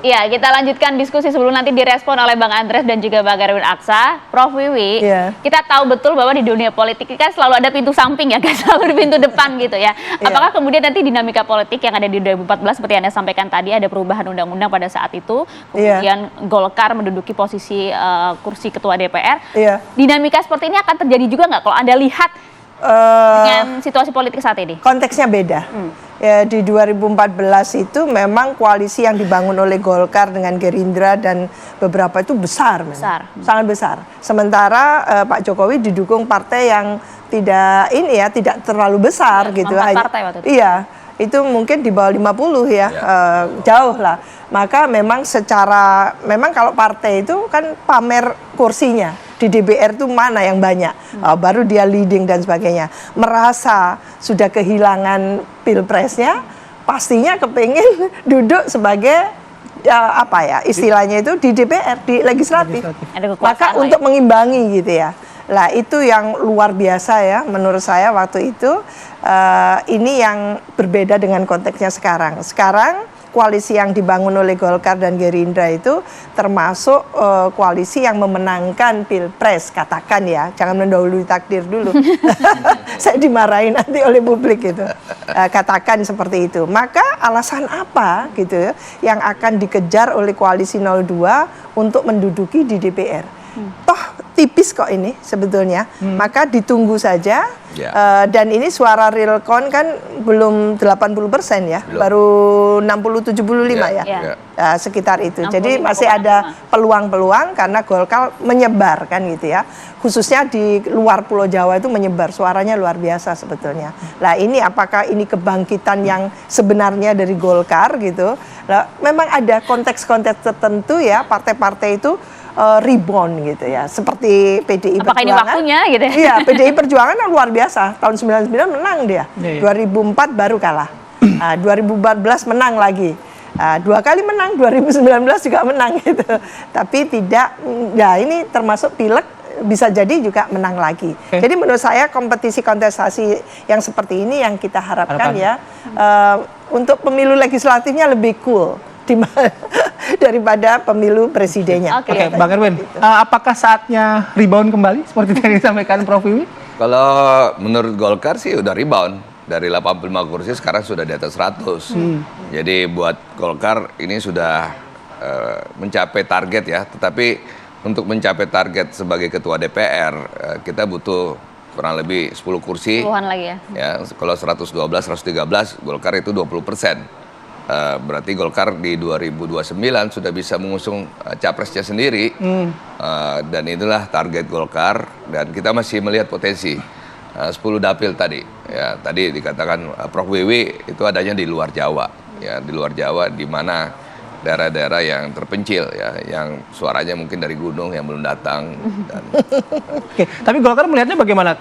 Iya, kita lanjutkan diskusi sebelum nanti direspon oleh Bang Andreas dan juga Bang Erwin Aksa. Prof Wiwi, kita tahu betul bahwa di dunia politik kan selalu ada pintu samping ya, gak selalu di pintu depan gitu ya. Apakah kemudian nanti dinamika politik yang ada di 2014 seperti Anda sampaikan tadi, ada perubahan undang-undang pada saat itu, kemudian Golkar menduduki posisi kursi ketua DPR. Dinamika seperti ini akan terjadi juga nggak kalau Anda lihat dengan situasi politik saat ini? Konteksnya beda. Ya, di 2014 itu memang koalisi yang dibangun oleh Golkar dengan Gerindra dan beberapa itu besar. Sangat besar. Sementara Pak Jokowi didukung partai yang tidak terlalu besar gitu. 4 partai waktu itu. Iya, itu mungkin di bawah 50 ya, jauh lah. Maka memang kalau partai itu kan pamer kursinya. Di DPR itu mana yang banyak, baru dia leading dan sebagainya. Merasa sudah kehilangan pilpresnya, pastinya kepingin duduk sebagai istilahnya itu di DPR, di legislatif. Maka untuk mengimbangi gitu ya. Lah itu yang luar biasa ya menurut saya waktu itu. Ini yang berbeda dengan konteksnya sekarang. Sekarang koalisi yang dibangun oleh Golkar dan Gerindra itu termasuk koalisi yang memenangkan pilpres, katakan ya, jangan mendahului takdir dulu. Saya dimarahin nanti oleh publik itu. Katakan seperti itu. Maka alasan apa gitu yang akan dikejar oleh koalisi 02 untuk menduduki di DPR? Toh tipis kok ini sebetulnya, maka ditunggu saja. Dan ini suara realcon kan belum 80% ya, baru 60-75 ya, sekitar itu. Jadi masih ada peluang-peluang karena Golkar menyebar kan gitu ya, khususnya di luar Pulau Jawa itu menyebar, suaranya luar biasa sebetulnya. Lah ini apakah ini kebangkitan yang sebenarnya dari Golkar gitu? Lah memang ada konteks-konteks tertentu ya, partai-partai itu rebound gitu ya, seperti PDI Perjuangan. Apakah ini waktunya gitu ya? Iya, PDI Perjuangan kan luar biasa. Tahun 99 menang dia. 2004 baru kalah. 2014 menang lagi. 2 kali menang, 2019 juga menang gitu. Tapi tidak, ya ini termasuk pileg bisa jadi juga menang lagi. Jadi menurut saya kompetisi kontestasi yang seperti ini yang kita harapkan ya, untuk pemilu legislatifnya lebih cool daripada pemilu presidennya. Oke, Bang Erwin, apakah saatnya rebound kembali seperti yang disampaikan Prof Wiwi? Kalau menurut Golkar sih udah rebound. Dari 85 kursi sekarang sudah di atas 100. Jadi buat Golkar ini sudah mencapai target ya. Tetapi untuk mencapai target sebagai ketua DPR, kita butuh kurang lebih 10 kursi. Puluhan lagi ya. Ya, kalau 112, 113, Golkar itu 20%. Berarti Golkar di 2029 sudah bisa mengusung capresnya sendiri, dan itulah target Golkar, dan kita masih melihat potensi 10 dapil tadi. Ya, tadi dikatakan Prof Wiwi itu adanya di luar Jawa, ya di luar Jawa di mana daerah-daerah yang terpencil ya, yang suaranya mungkin dari gunung yang belum datang. Oke, tapi Golkar melihatnya bagaimana?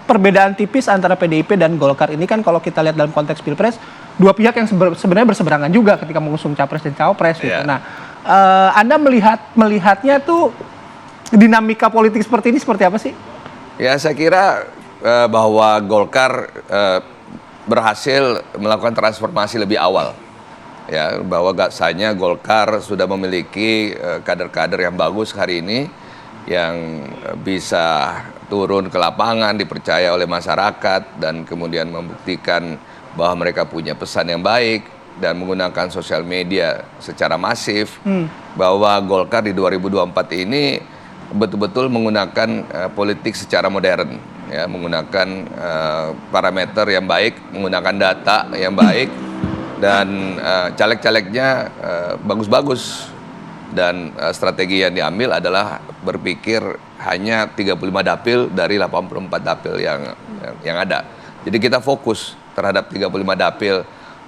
Perbedaan tipis antara PDIP dan Golkar ini kan kalau kita lihat dalam konteks pilpres, dua pihak yang sebenarnya berseberangan juga ketika mengusung capres dan cawapres gitu. Nah, Anda melihatnya tuh dinamika politik seperti ini seperti apa sih? Ya, saya kira bahwa Golkar berhasil melakukan transformasi lebih awal. Ya, bahwa gasanya Golkar sudah memiliki kader-kader yang bagus hari ini yang bisa turun ke lapangan, dipercaya oleh masyarakat, dan kemudian membuktikan bahwa mereka punya pesan yang baik dan menggunakan sosial media secara masif. Bahwa Golkar di 2024 ini betul-betul menggunakan politik secara modern, ya, menggunakan parameter yang baik, menggunakan data yang baik, dan caleg-calegnya bagus-bagus. Dan strategi yang diambil adalah berpikir hanya 35 dapil dari 84 dapil yang ada. Jadi kita fokus terhadap 35 dapil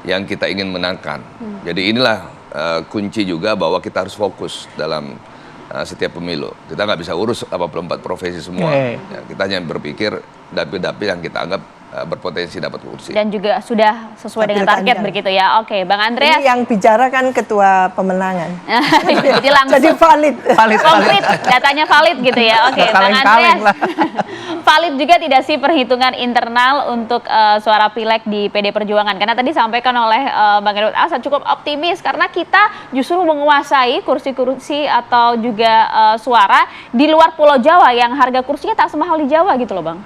yang kita ingin menangkan. Jadi inilah kunci juga bahwa kita harus fokus dalam setiap pemilu. Kita nggak bisa urus 84 profesi semua. Ya, kita hanya berpikir dapil-dapil yang kita anggap berpotensi dapat kursi. Dan juga sudah sesuai dengan target begitu ya. Oke, Bang Andreas. Ini yang bicara kan ketua pemenangan. Jadi langsung. Jadi valid. Konkret, datanya valid gitu ya. Oke, Bang Andreas. Valid juga tidak sih perhitungan internal untuk suara pileg di PD Perjuangan? Karena tadi disampaikan oleh Bang Edward Aksa cukup optimis karena kita justru menguasai kursi-kursi atau juga suara di luar Pulau Jawa yang harga kursinya tak semahal di Jawa gitu loh, Bang.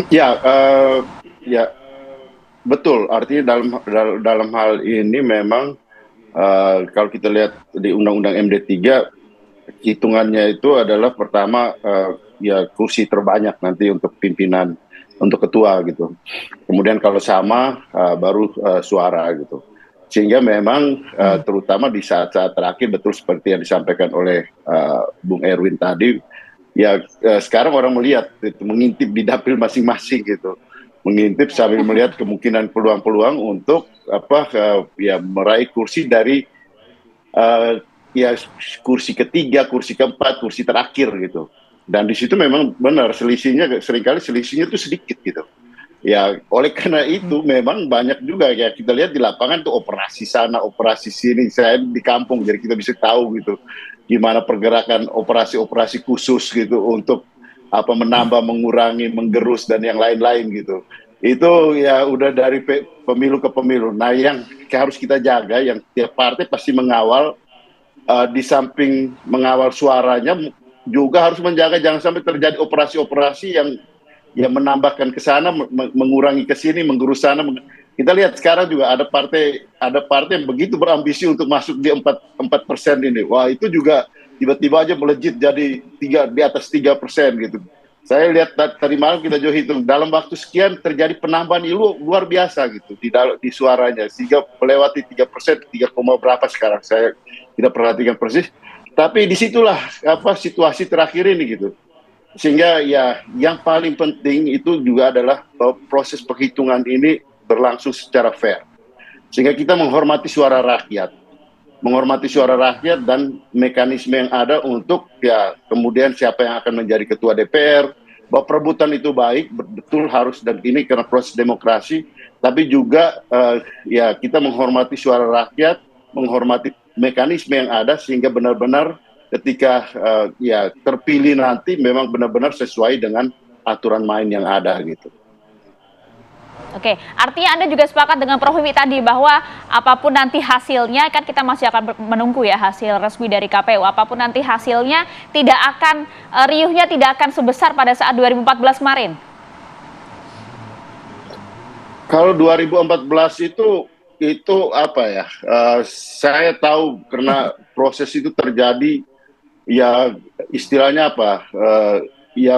Ya, ya betul. Artinya dalam hal ini memang kalau kita lihat di Undang-Undang MD3, hitungannya itu adalah pertama ya kursi terbanyak nanti untuk pimpinan, untuk ketua gitu. Kemudian kalau sama baru suara gitu. Sehingga memang terutama di saat-saat terakhir betul seperti yang disampaikan oleh Bung Erwin tadi. Ya sekarang orang melihat itu mengintip di dapil masing-masing gitu, mengintip sambil melihat kemungkinan peluang-peluang untuk ya meraih kursi dari ya kursi ketiga, kursi keempat, kursi terakhir gitu. Dan di situ memang benar selisihnya itu sedikit gitu. Ya oleh karena itu memang banyak juga ya kita lihat di lapangan tuh operasi sana, operasi sini. Saya di kampung jadi kita bisa tahu gitu gimana pergerakan operasi-operasi khusus gitu untuk menambah, mengurangi, menggerus dan yang lain-lain gitu. Itu ya udah dari pemilu ke pemilu. Nah yang harus kita jaga, yang tiap partai pasti mengawal, di samping mengawal suaranya juga harus menjaga jangan sampai terjadi operasi-operasi yang menambahkan ke sana, mengurangi ke sini, menggerus sana. Kita lihat sekarang juga ada partai yang begitu berambisi untuk masuk di 4% ini. Wah itu juga tiba-tiba aja melejit jadi di atas 3% gitu. Saya lihat tadi malam kita juga hitung dalam waktu sekian terjadi penambahan luar biasa gitu di suaranya sehingga melewati 3%, 3, berapa sekarang saya tidak perhatikan persis. Tapi disitulah situasi terakhir ini gitu. Sehingga ya yang paling penting itu juga adalah proses penghitungan ini berlangsung secara fair. Sehingga kita menghormati suara rakyat dan mekanisme yang ada untuk ya kemudian siapa yang akan menjadi ketua DPR, bahwa perebutan itu baik, betul harus dan ini karena proses demokrasi, tapi juga ya kita menghormati suara rakyat, menghormati mekanisme yang ada sehingga benar-benar ketika ya terpilih nanti memang benar-benar sesuai dengan aturan main yang ada gitu. Oke, artinya Anda juga sepakat dengan Prof. Wiwi tadi bahwa apapun nanti hasilnya, kan kita masih akan menunggu ya hasil resmi dari KPU, apapun nanti hasilnya tidak akan, riuhnya tidak akan sebesar pada saat 2014 kemarin? Kalau 2014 itu apa ya, saya tahu karena proses itu terjadi, ya istilahnya ya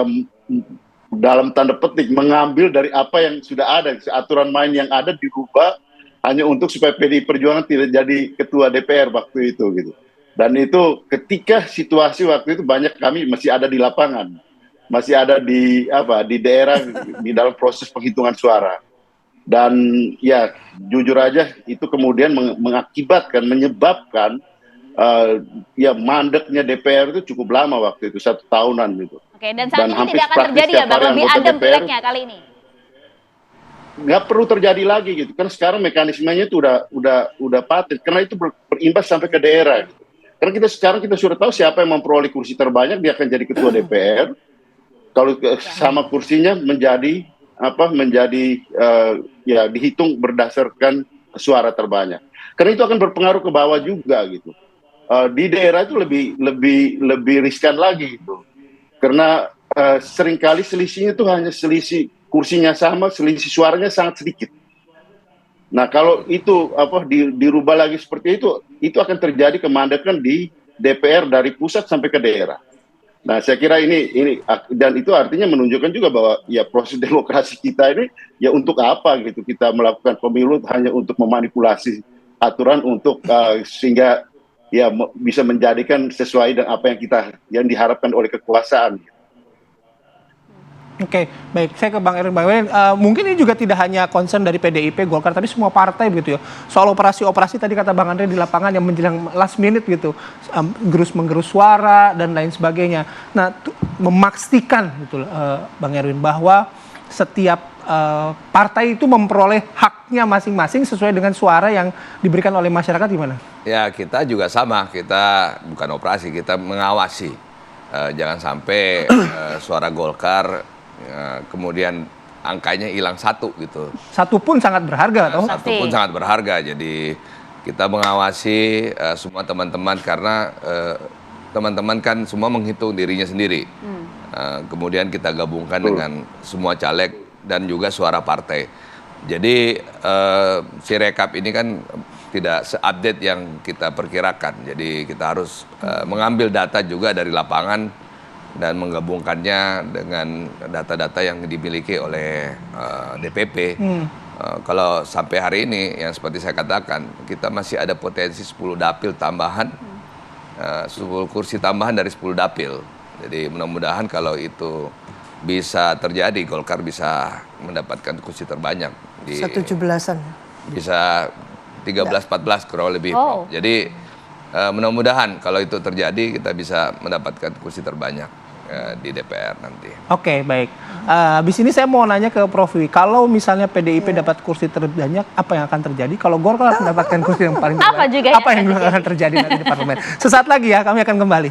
dalam tanda petik mengambil dari apa yang sudah ada, aturan main yang ada dirubah hanya untuk supaya PDI Perjuangan tidak jadi ketua DPR waktu itu gitu. Dan itu ketika situasi waktu itu banyak kami masih ada di lapangan, masih ada di daerah di dalam proses penghitungan suara. Dan ya jujur aja itu kemudian menyebabkan ya mandeknya DPR itu cukup lama waktu itu, 1 tahunan gitu. Oke, dan saat ini tidak akan terjadi ya Bang, lebih adem pileknya kali ini? Nggak perlu terjadi lagi gitu, kan sekarang mekanismenya itu udah paten, karena itu berimbas sampai ke daerah gitu. Karena kita sudah tahu siapa yang memperoleh kursi terbanyak, dia akan jadi ketua DPR. Kalau sama kursinya menjadi ya dihitung berdasarkan suara terbanyak. Karena itu akan berpengaruh ke bawah juga gitu. Di daerah itu lebih riskan lagi gitu. Karena seringkali selisihnya itu hanya selisih kursinya sama, selisih suaranya sangat sedikit. Nah kalau itu dirubah lagi seperti itu akan terjadi kemandekan di DPR dari pusat sampai ke daerah. Nah saya kira ini dan itu artinya menunjukkan juga bahwa ya proses demokrasi kita ini ya untuk apa gitu kita melakukan pemilu hanya untuk memanipulasi aturan untuk sehingga ya bisa menjadikan sesuai dengan apa yang diharapkan oleh kekuasaan. Oke, baik. Saya ke Bang Erwin. Mungkin ini juga tidak hanya concern dari PDIP, Golkar, tapi semua partai begitu ya. Soal operasi-operasi tadi kata Bang Andre di lapangan yang menjelang last minute gitu, menggerus suara dan lain sebagainya. Nah, memastikan gitu, Bang Erwin, bahwa setiap partai itu memperoleh haknya masing-masing sesuai dengan suara yang diberikan oleh masyarakat, gimana? Ya, kita juga sama, kita bukan operasi, kita mengawasi. Jangan sampai suara Golkar kemudian angkanya hilang satu gitu. Satu pun sangat berharga, toh? Satu pun sangat berharga, jadi kita mengawasi semua teman-teman karena teman-teman kan semua menghitung dirinya sendiri. Kemudian kita gabungkan dengan semua caleg dan juga suara partai. Jadi Sirekap ini kan tidak se-update yang kita perkirakan. Jadi kita harus mengambil data juga dari lapangan dan menggabungkannya dengan data-data yang dimiliki oleh DPP. Kalau sampai hari ini yang seperti saya katakan, kita masih ada potensi 10 dapil tambahan, 10 kursi tambahan dari 10 dapil. Jadi mudah-mudahan kalau itu bisa terjadi, Golkar bisa mendapatkan kursi terbanyak di 17-an. bisa 13-14 kurang lebih. Jadi mudah-mudahan kalau itu terjadi kita bisa mendapatkan kursi terbanyak di DPR nanti. Oke, baik. Habis ini saya mau nanya ke Prof. Wiwi, kalau misalnya PDIP dapat kursi terbanyak, apa yang akan terjadi? Kalau Golkar mendapatkan kursi yang paling banyak, apa yang akan terjadi nanti di parlemen? Sesaat lagi ya, kami akan kembali.